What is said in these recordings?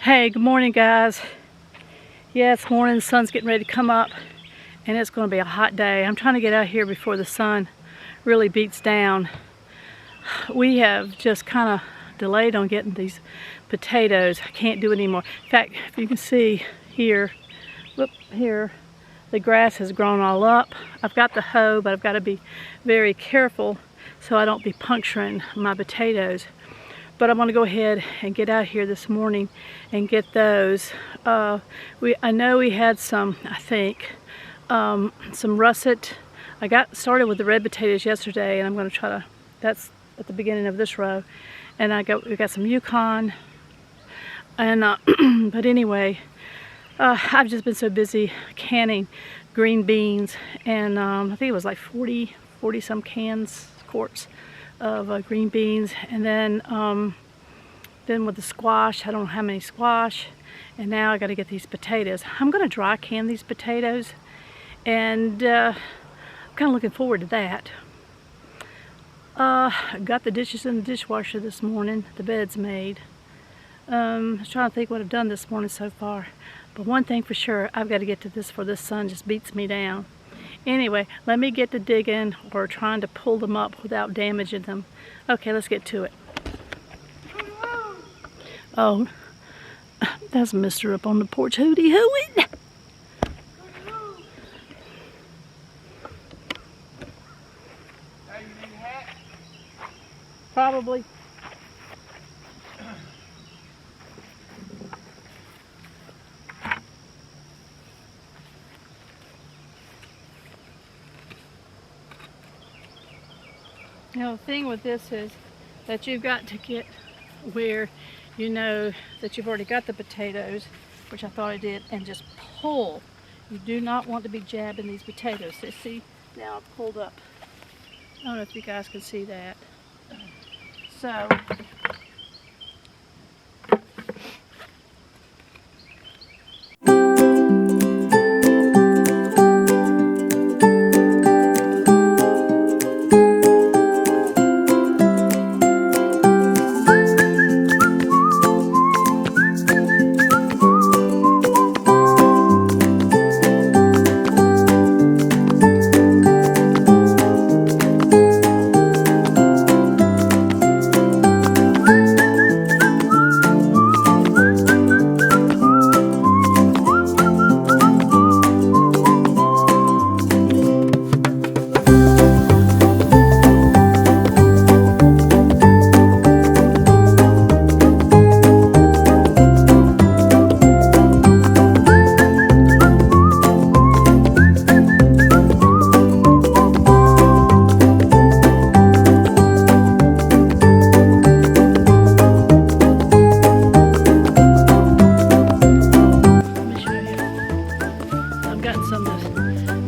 Hey, good morning, guys. Yeah, it's morning. The sun's getting ready to come up, and it's going to be a hot day. I'm trying to get out here before the sun really beats down. We have just kind of delayed on getting these potatoes. I can't do it anymore. In fact, if you can see here, here, the grass has grown all up. I've got the hoe, but I've got to be very careful so I don't be puncturing my potatoes. But I'm going to go ahead and get out here this morning and get those. I know we had some, I think, some russet. I got started with the red potatoes yesterday, and I'm going to try to, that's at the beginning of this row. And we got some Yukon. And but anyway, I've just been so busy canning green beans, and I think it was like 40 some quarts of green beans, and then with the squash, I don't know how many squash, and now I got to get these potatoes. I'm going to dry can these potatoes, and I'm kind of looking forward to that. I got the dishes in the dishwasher this morning. The bed's made. I was trying to think what I've done this morning so far, but one thing for sure, I've got to get to this before this sun just beats me down. Anyway, let me get to digging or trying to pull them up without damaging them. Okay, let's get to it. Oh, that's Mr. up on the porch hooty-hooing. Probably. Now, the thing with this is that you've got to get where you know that you've already got the potatoes, which I thought I did, and just pull. You do not want to be jabbing these potatoes. So see, now I've pulled up. I don't know if you guys can see that. So,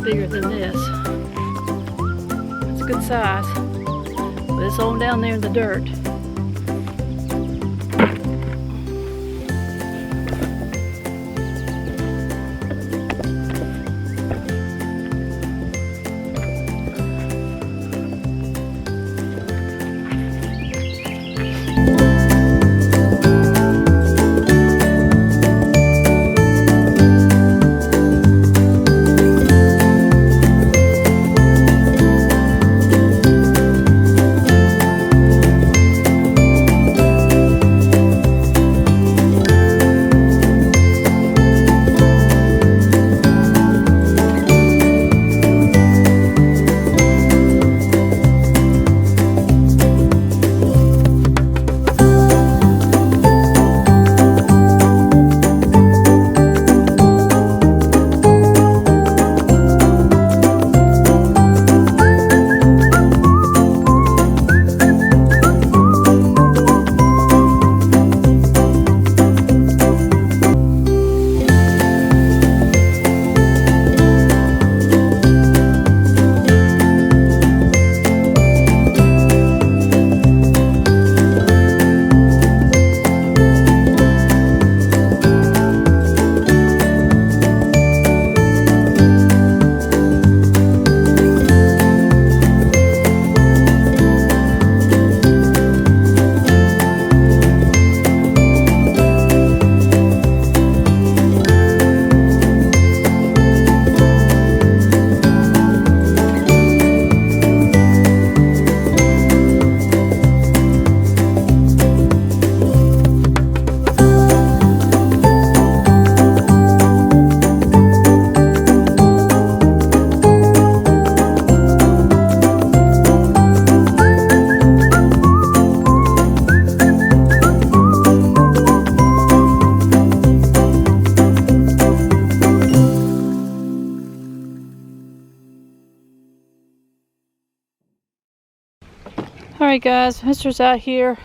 bigger than this. It's a good size, but it's on down there in the dirt. Alright guys, Mister's out here.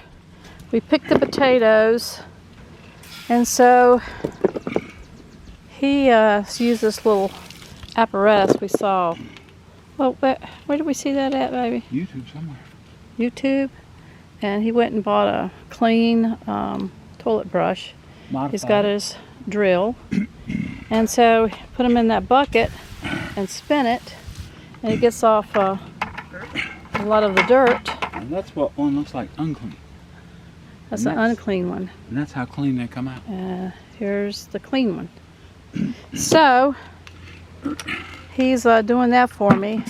We picked the potatoes, and so he used this little apparatus we saw. Well, where did we see that at, baby? YouTube somewhere. YouTube. And he went and bought a clean toilet brush. Modified. He's got his drill. And so put them in that bucket and spin it, and it gets off a lot of the dirt. And that's what one looks like, unclean. That's an unclean one. And that's how clean they come out. Here's the clean one. So he's doing that for me,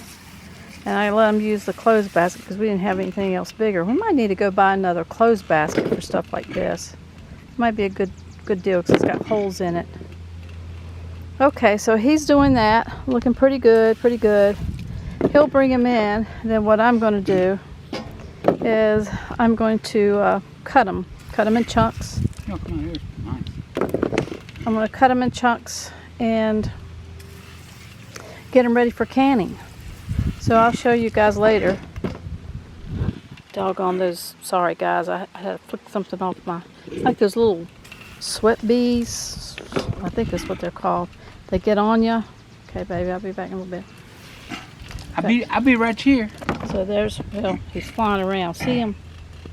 and I let him use the clothes basket because we didn't have anything else bigger. We might need to go buy another clothes basket for stuff like this. Might be a good deal because it's got holes in it. Okay, so he's doing that, looking pretty good, pretty good. He'll bring him in, and then what I'm going to do is I'm going to cut them in chunks. Oh, come on, here's nice. I'm going to cut them in chunks and get them ready for canning. So I'll show you guys later. Doggone those, sorry guys, I had to flick something off my, like those little sweat bees, I think that's what they're called. They get on you. Okay baby, I'll be back in a little bit. I'll be right here. So there's, well, he's flying around. See him?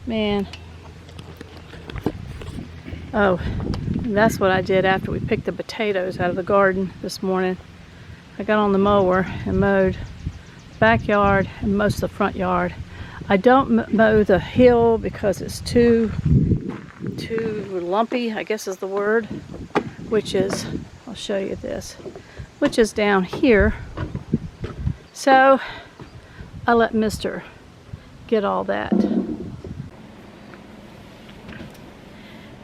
Man. Oh, that's what I did after we picked the potatoes out of the garden this morning. I got on the mower and mowed the backyard and most of the front yard. I don't mow the hill because it's too lumpy, I guess is the word, which is, I'll show you this, which is down here. So I let Mister get all that.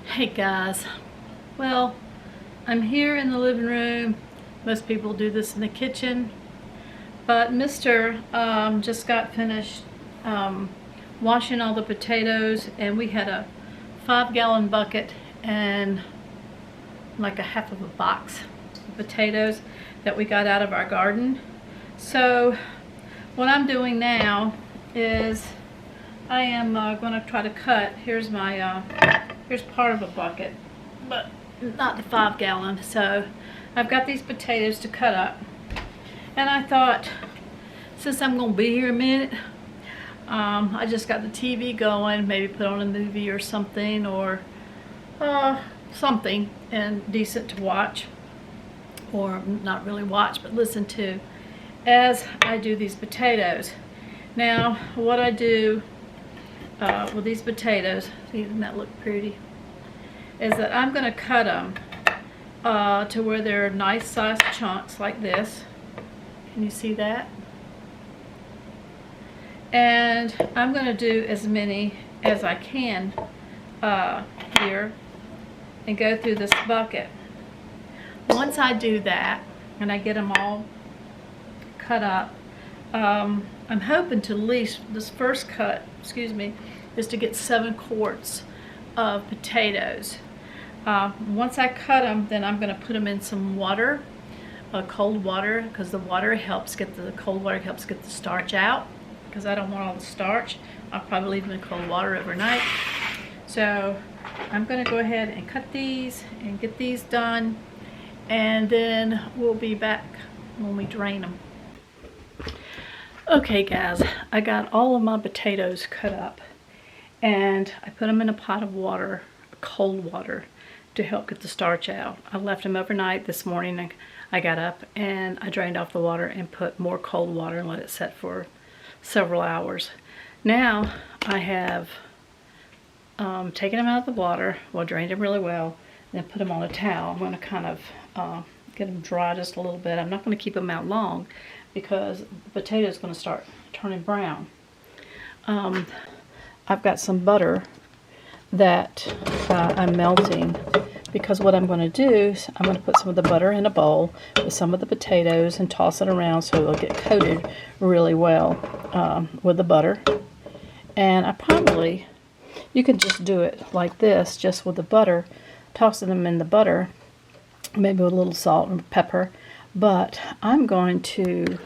Hey guys, well, I'm here in the living room. Most people do this in the kitchen, but Mister just got finished washing all the potatoes, and we had a 5-gallon bucket and like a half of a box of potatoes that we got out of our garden. So what I'm doing now is I am going to try to cut. Here's my here's part of a bucket, but not the 5-gallon. So I've got these potatoes to cut up, and I thought, since I'm going to be here a minute, I just got the TV going, maybe put on a movie or something, or something and decent to watch, or not really watch but listen to, as I do these potatoes. Now what I do with these potatoes, see, doesn't that look pretty, is that I'm going to cut them to where they're nice sized chunks like this. Can you see that? And I'm going to do as many as I can here and go through this bucket. Once I do that and I get them all cut up, I'm hoping to, at least this first cut, excuse me, is to get 7 quarts of potatoes. Once I cut them, then I'm going to put them in some water, cold water, because the water helps get the cold water helps get the starch out, because I don't want all the starch. I'll probably leave them in cold water overnight. So I'm going to go ahead and cut these and get these done, and then we'll be back when we drain them. Okay guys, I got all of my potatoes cut up, and I put them in a pot of water, cold water, to help get the starch out. I left them overnight. This morning I got up and I drained off the water and put more cold water and let it set for several hours. Now I have taken them out of the water, drained them really well, and then put them on a towel. I'm going to kind of get them dry just a little bit. I'm not going to keep them out long because the potato is going to start turning brown. I've got some butter that I'm melting, because what I'm going to do is I'm going to put some of the butter in a bowl with some of the potatoes and toss it around so it'll get coated really well with the butter. And I probably, you can just do it like this, just with the butter, tossing them in the butter, maybe with a little salt and pepper. But I'm going to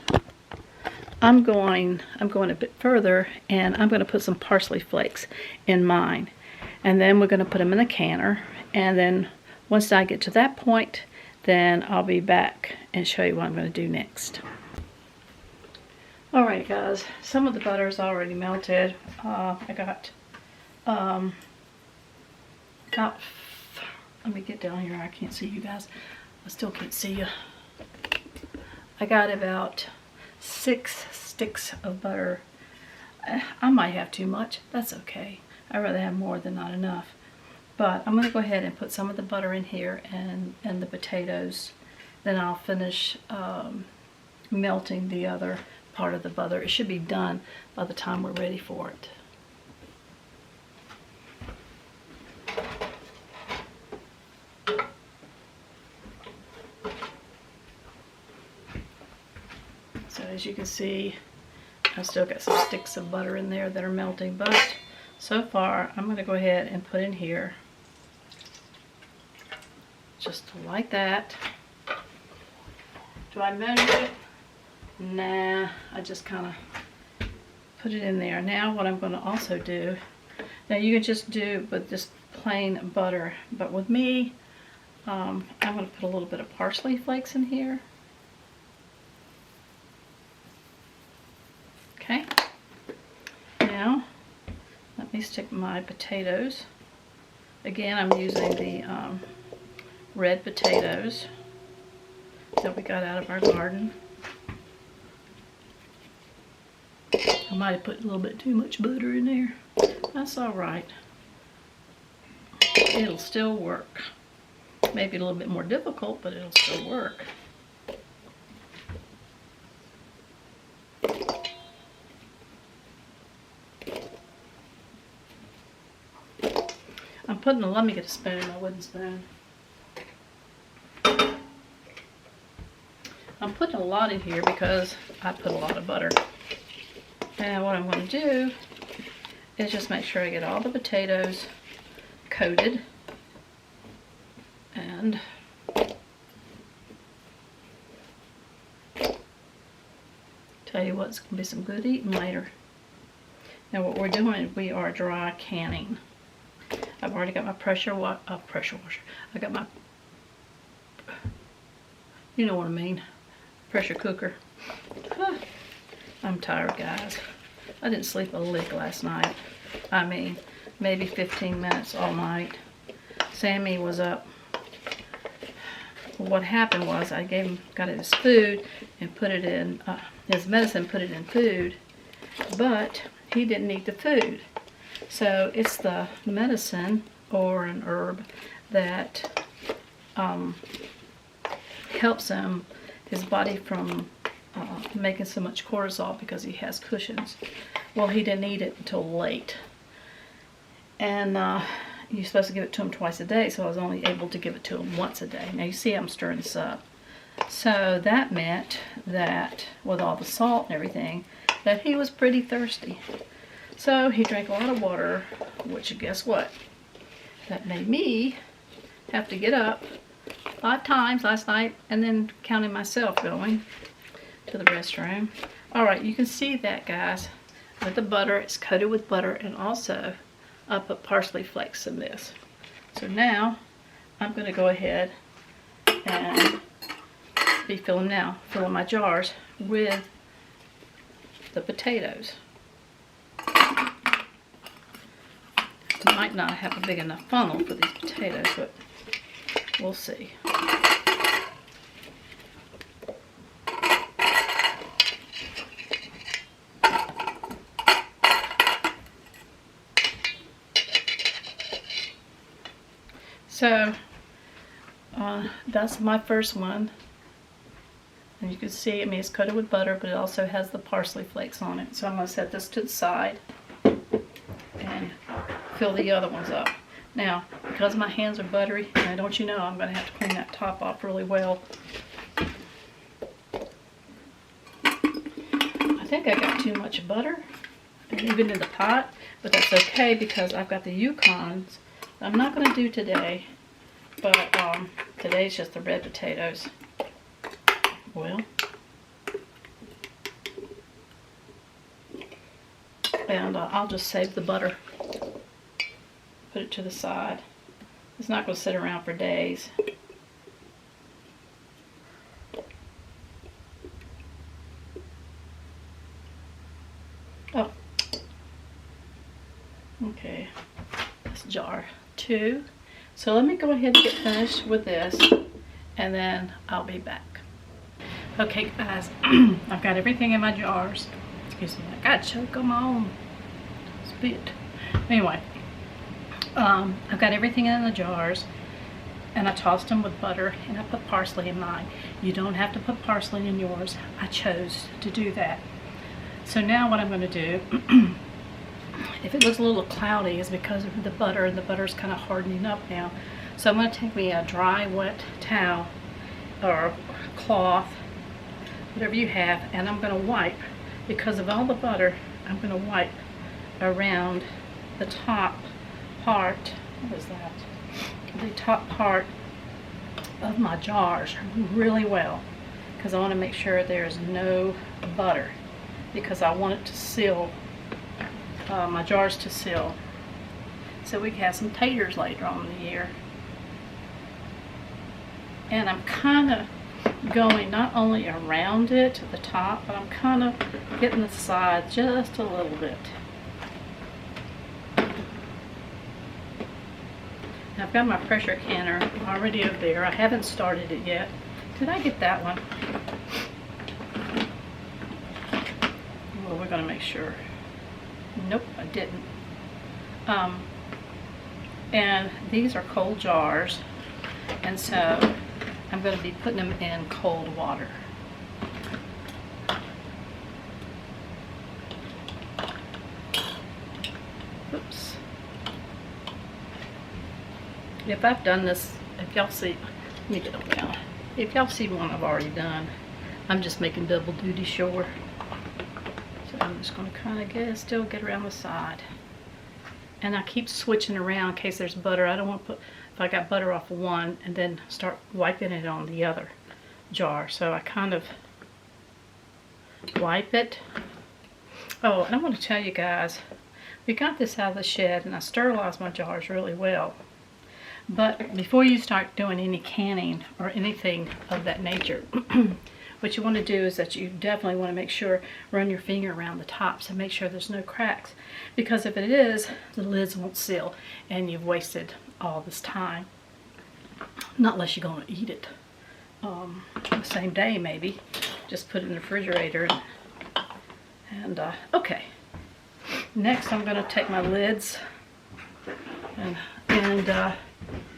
I'm going a bit further, and I'm going to put some parsley flakes in mine. And then we're going to put them in the canner, and then once I get to that point, then I'll be back and show you what I'm going to do next. Alright guys, some of the butter is already melted. I got about, let me get down here, I can't see you guys. I still can't see you. I got about 6 sticks of butter. I might have too much, that's okay. I'd rather have more than not enough. But I'm going to go ahead and put some of the butter in here and the potatoes. Then I'll finish melting the other part of the butter. It should be done by the time we're ready for it. So as you can see, I've still got some sticks of butter in there that are melting, but so far I'm going to go ahead and put in here just like that. Do I measure it? Nah, I just kind of put it in there. Now what I'm going to also do, now you can just do with just plain butter, but with me, I'm going to put a little bit of parsley flakes in here. Okay, now let me stick my potatoes. Again, I'm using the red potatoes that we got out of our garden. I might have put a little bit too much butter in there. That's alright. It'll still work. Maybe a little bit more difficult, but it'll still work. I'm putting a, let me get a spoon, my wooden spoon. I'm putting a lot in here because I put a lot of butter. And what I'm going to do is just make sure I get all the potatoes coated. And tell you what, it's going to be some good eating later. Now what we're doing, we are dry canning. I've already got my pressure washer. I got my, you know what I mean, pressure cooker. I'm tired, guys. I didn't sleep a lick last night. I mean, maybe 15 minutes all night. Sammy was up. What happened was I got his food and put it in, his medicine, put it in food, but he didn't eat the food. So it's the medicine or an herb that helps his body from making so much cortisol because he has Cushing's. Well, he didn't eat it until late. And you're supposed to give it to him twice a day, so I was only able to give it to him once a day. Now you see I'm stirring this up. So that meant that with all the salt and everything, that he was pretty thirsty. So he drank a lot of water, which guess what? That made me have to get up 5 times last night and then counting myself going to the restroom. Alright, you can see that, guys, with the butter. It's coated with butter, and also I put parsley flakes in this. So now I'm going to go ahead and be filling my jars with the potatoes. I might not have a big enough funnel for these potatoes, but we'll see. So that's my first one, and you can see, I mean, it's coated with butter, but it also has the parsley flakes on it. So I'm going to set this to the side and fill the other ones up. Now, because my hands are buttery, and don't you know, I'm going to have to clean that top off really well. I think I got too much butter, and even in the pot, but that's okay because I've got the Yukons. I'm not going to do today, but today's just the red potatoes. Well, And I'll just save the butter. Put it to the side. It's not going to sit around for days. Oh. Okay. That's jar 2. So let me go ahead and get finished with this, and then I'll be back. Okay guys, I've got everything in my jars. Excuse me, I got to choke them on. Spit. Anyway, I've got everything in the jars, and I tossed them with butter, and I put parsley in mine. You don't have to put parsley in yours. I chose to do that. So now what I'm going to do, if it looks a little cloudy, is because of the butter, and the butter's kind of hardening up now. So I'm going to take me a dry, wet towel or cloth, whatever you have, and I'm going to wipe, because of all the butter, I'm going to wipe around the top part, what is that? The top part of my jars really well, because I want to make sure there's no butter, because I want it to seal, my jars to seal, so we can have some taters later on in the year. And I'm kind of going not only around it to the top, but I'm kind of getting the side just a little bit. Now I've got my pressure canner already over there. I haven't started it yet. Did I get that one? Well, we're going to make sure. Nope, I didn't. And these are cold jars, and so I'm going to be putting them in cold water. Oops. If I've done this, if y'all see, let me get them down. If y'all see one I've already done, I'm just making double duty sure. So I'm just going to kind of still get around the side. And I keep switching around in case there's butter. I don't want to put, if I got butter off of one, and then start wiping it on the other jar. So I kind of wipe it. Oh, and I want to tell you guys, we got this out of the shed, and I sterilized my jars really well. But before you start doing any canning or anything of that nature, what you want to do is that you definitely want to make sure, run your finger around the tops and make sure there's no cracks. Because if it is, the lids won't seal, and you've wasted all this time. Not unless you're going to eat it the same day, maybe. Just put it in the refrigerator. And okay. Next, I'm going to take my lids and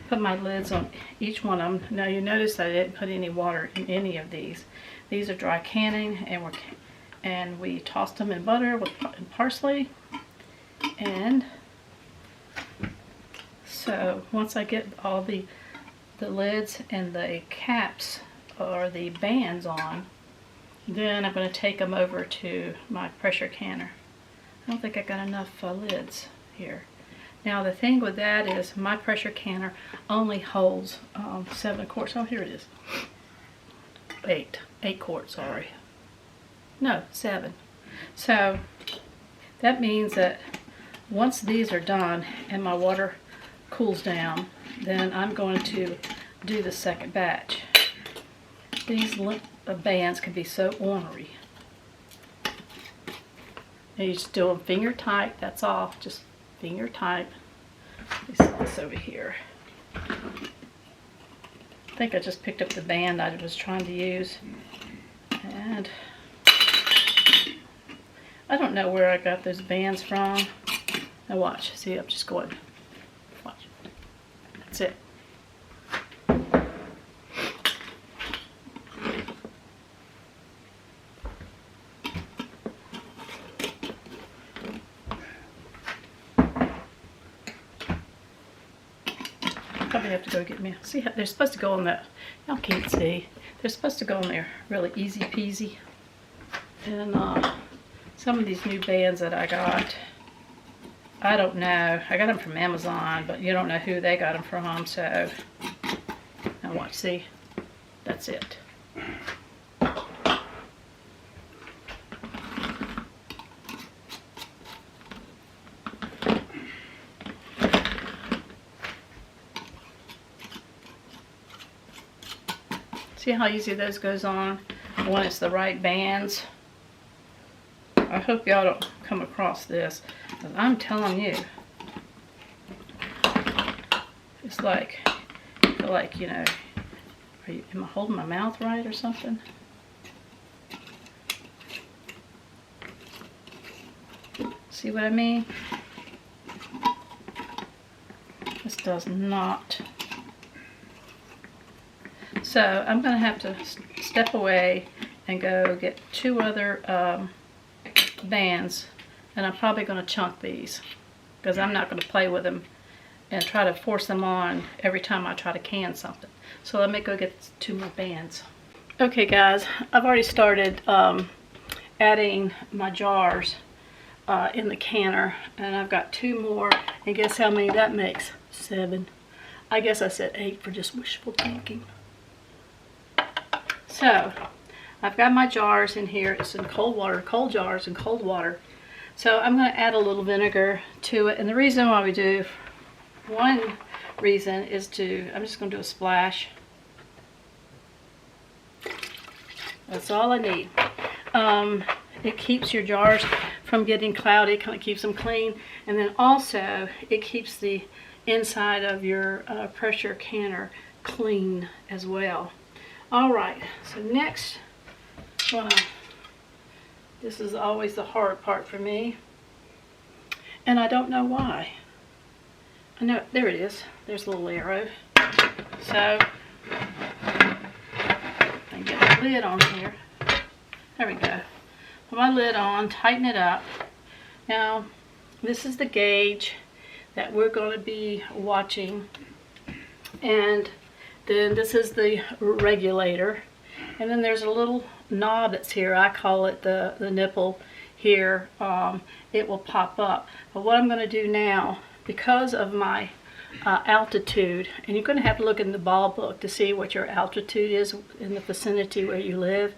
put my lids on each one of them. Now you notice that I didn't put any water in any of these. These are dry canning, and we tossed them in butter with parsley. And so once I get all the lids and the caps or the bands on, then I'm going to take them over to my pressure canner. I don't think I got enough lids here. Now the thing with that is my pressure canner only holds 7 quarts. Oh, here it is. 8 quarts, sorry. No, 7. So that means that once these are done and my water cools down, then I'm going to do the second batch. These bands can be so ornery. And you just do them finger tight, that's all, just finger tight. Let me set this over here. I think I just picked up the band I was trying to use. And I don't know where I got those bands from. Now watch, see, I'm just going. Watch. That's it. Probably have to go get me. See how they're supposed to go on that. Y'all can't see. They're supposed to go on there really easy peasy. And some of these new bands that I got, I don't know. I got them from Amazon, but you don't know who they got them from. So now watch. See, that's it. See how easy those goes on when it's the right bands? I hope y'all don't come across this, because I'm telling you, it's like, I feel like, you know, am I holding my mouth right or something? See what I mean? This does not. So I'm going to have to step away and go get 2 other bands, and I'm probably going to chunk these because I'm not going to play with them and try to force them on every time I try to can something. So let me go get 2 more bands. Okay guys, I've already started adding my jars in the canner, and I've got 2 more, and guess how many that makes? 7. I guess I said 8 for just wishful thinking. So I've got my jars in here. It's in cold water, cold jars in cold water. So I'm going to add a little vinegar to it, and the reason why we do, one reason is I'm just going to do a splash. That's all I need. It keeps your jars from getting cloudy, it kind of keeps them clean, and then also it keeps the inside of your pressure canner clean as well. Alright, so next, this is always the hard part for me, and I don't know why. I know, there it is, there's a little arrow. So, I get the lid on here. There we go. Put my lid on, tighten it up. Now, this is the gauge that we're going to be watching, and then this is the regulator, and then there's a little knob that's here. I call it the nipple here. It will pop up. But what I'm going to do now, because of my altitude, and you're going to have to look in the ball book to see what your altitude is in the vicinity where you live.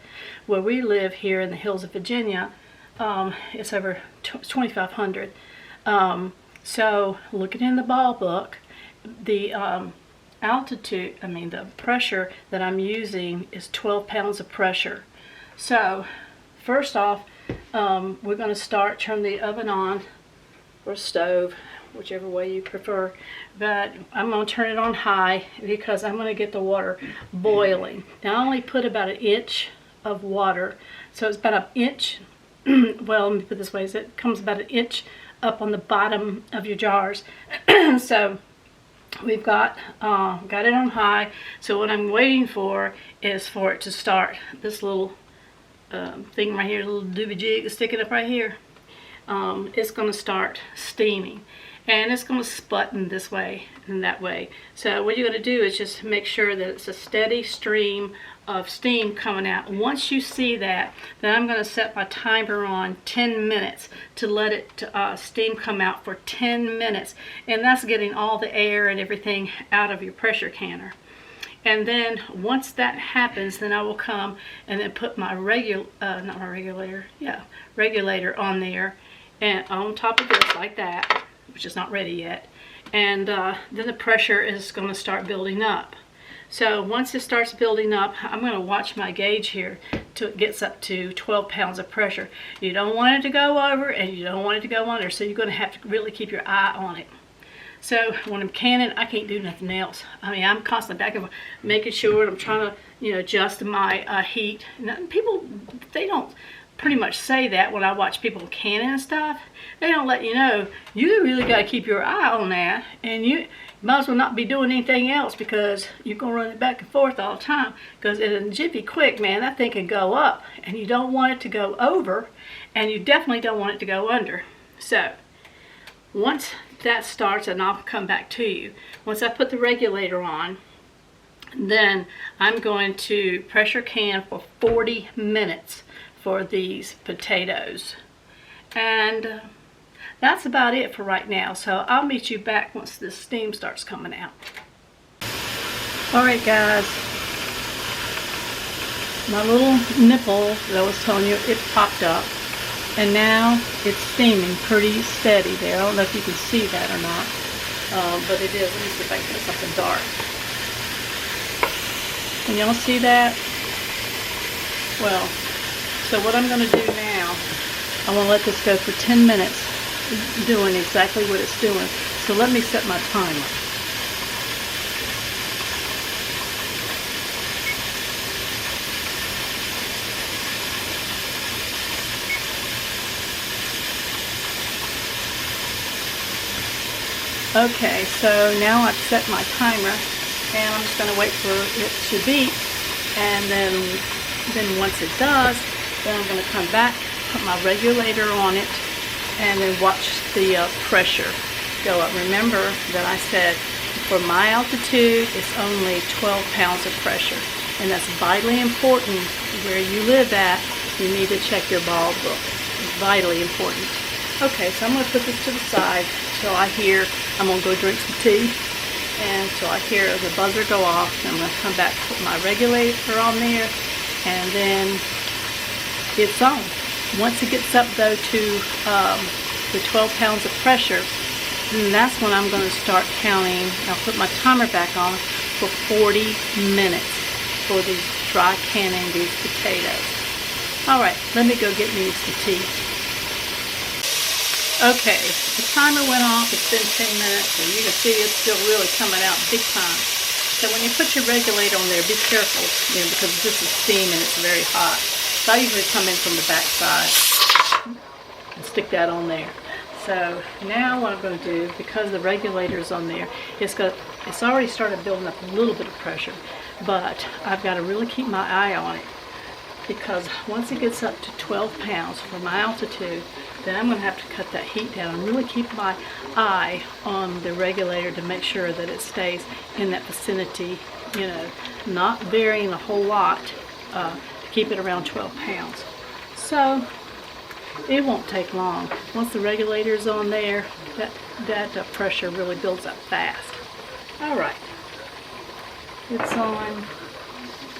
Where we live here in the hills of Virginia, it's over 2,500. So looking in the ball book, the altitude, the pressure that I'm using is 12 pounds of pressure. So first off, we're going to turn the oven on, or stove, whichever way you prefer, but I'm going to turn it on high because I'm going to get the water boiling. Now I only put about 1 inch of water, so it's about 1 inch, well, let me put it this way, it comes about 1 inch up on the bottom of your jars. So we've got it on high, so what I'm waiting for is for it to start. This little thing right here, little doobie jig is sticking up right here. It's going to start steaming, and it's going to sputton this way and that way. So what you're going to do is just make sure that it's a steady stream of steam coming out. Once you see that, then I'm going to set my timer on 10 minutes to let it steam come out for 10 minutes, and that's getting all the air and everything out of your pressure canner. And then once that happens, then I will come and then put my regulator on there, and on top of this like that, which is not ready yet, and then the pressure is going to start building up. So once it starts building up, I'm going to watch my gauge here till it gets up to 12 pounds of pressure. You don't want it to go over, and you don't want it to go under, so you're going to have to really keep your eye on it. So when I'm canning, I can't do nothing else. I'm constantly back and making sure I'm trying to, adjust my heat. And people, they don't pretty much say that when I watch people canning and stuff. They don't let you know, you really got to keep your eye on that, and you might as well not be doing anything else, because you're going to run it back and forth all the time, because in a jiffy quick, man, that thing can go up, and you don't want it to go over, and you definitely don't want it to go under. So once that starts, and I'll come back to you, once I put the regulator on, then I'm going to pressure can for 40 minutes for these potatoes. And that's about it for right now. So I'll meet you back once this steam starts coming out. Alright guys, my little nipple that I was telling you, it popped up, and now it's steaming pretty steady there. I don't know if you can see that or not, but it is. Let me see if I can get something dark. Can y'all see that? Well, so what I'm going to do now, I want to let this go for 10 minutes, doing exactly what it's doing. So let me set my timer. Okay, so now I've set my timer, and I'm just going to wait for it to beep, and then once it does, then I'm going to come back, put my regulator on it, and then watch the pressure go up. Remember that I said for my altitude, it's only 12 pounds of pressure, and that's vitally important. Where you live at, you need to check your ball book. It's vitally important. Okay, so I'm going to put this to the side till I hear, I'm going to go drink some tea, and till I hear the buzzer go off. I'm going to come back, put my regulator on there, and then it's on. Once it gets up though to the 12 pounds of pressure, then that's when I'm going to start counting. I'll put my timer back on for 40 minutes for these dry canning these potatoes. Alright, let me go get me some tea. Okay, the timer went off. It's been 10 minutes, and you can see it's still really coming out big time. So when you put your regulator on there, be careful, because this is steam and it's very hot. So I usually come in from the back side and stick that on there. So now what I'm going to do, because the regulator's on there, it's already started building up a little bit of pressure, but I've got to really keep my eye on it, because once it gets up to 12 pounds for my altitude, then I'm going to have to cut that heat down and really keep my eye on the regulator to make sure that it stays in that vicinity, not varying a whole lot, to keep it around 12 pounds. So it won't take long. Once the regulator's on there, that pressure really builds up fast. Alright, it's on.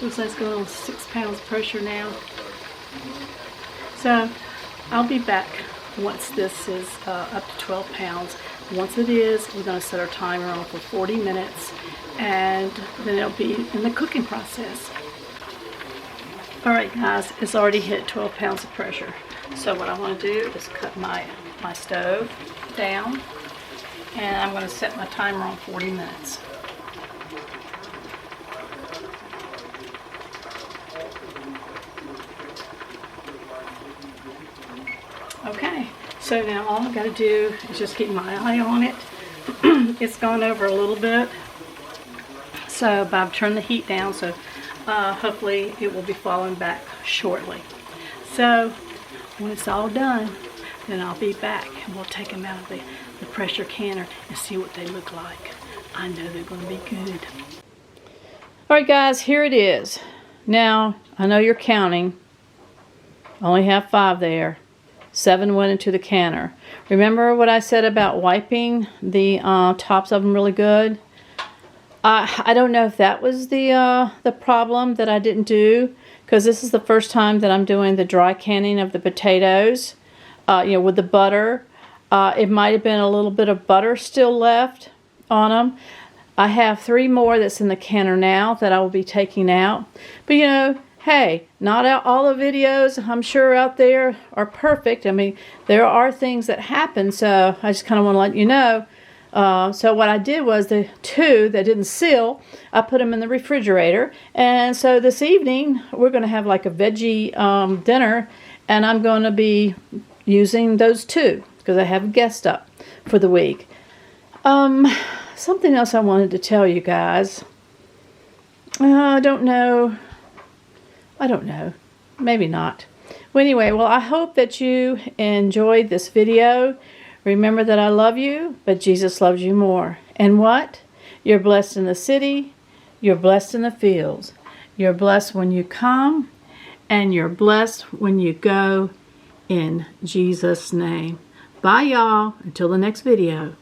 Looks like it's going on 6 pounds pressure now. So I'll be back once this is up to 12 pounds. Once it is, we're going to set our timer on for 40 minutes, and then it'll be in the cooking process. Alright guys, it's already hit 12 pounds of pressure. So what I want to do is cut my stove down, and I'm going to set my timer on 40 minutes. Okay, so now all I've got to do is just keep my eye on it. It's gone over a little bit, so I've turned the heat down, so hopefully it will be falling back shortly. So when it's all done, then I'll be back and we'll take them out of the pressure canner and see what they look like. I know they're going to be good. Alright guys, here it is. Now, I know you're counting. I only have 5 there. 7 went into the canner. Remember what I said about wiping the tops of them really good? I don't know if that was the problem that I didn't do, because this is the first time that I'm doing the dry canning of the potatoes, with the butter. It might have been a little bit of butter still left on them. I have 3 more that's in the canner now that I will be taking out. But hey, not all the videos I'm sure out there are perfect. I mean, there are things that happen, so I just kind of want to let you know. So what I did was the 2 that didn't seal, I put them in the refrigerator. And so this evening, we're going to have like a veggie dinner, and I'm going to be using those 2 because I have a guest up for the week. Something else I wanted to tell you guys. I don't know. Maybe not. Well, anyway, I hope that you enjoyed this video. Remember that I love you, but Jesus loves you more. And what? You're blessed in the city. You're blessed in the fields. You're blessed when you come, and you're blessed when you go, in Jesus' name. Bye, y'all. Until the next video.